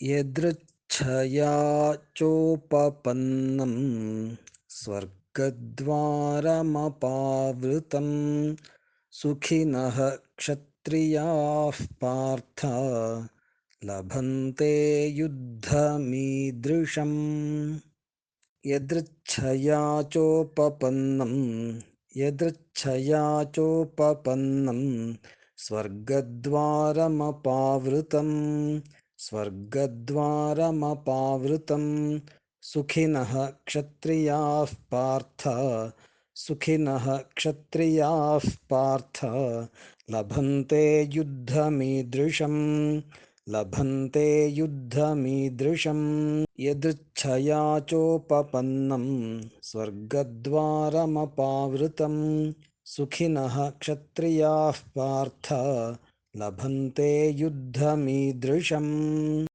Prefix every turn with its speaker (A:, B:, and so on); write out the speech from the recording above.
A: यदृच्छया चोपपन्नं स्वर्गद्वारमपावृतं सुखिनः क्षत्रियाः पार्थ लभन्ते युद्धमीदृशम् यदृच्छया चोपपन्नं यदृच्छया चोपपन्नं स्वर्गद्वारमपावृतं स्वर्गद्वारमपावृतं सुखिनः क्षत्रियाः पार्थ सुखिनः क्षत्रियाः पार्थ लभन्ते युद्धमीदृशम् लभन्ते युद्धमीदृशम् यदृच्छया चोपपन्नं स्वर्गद्वारमपावृतं सुखिनः क्षत्रियाः पार्थ लभन्ते युद्धमीदृशम्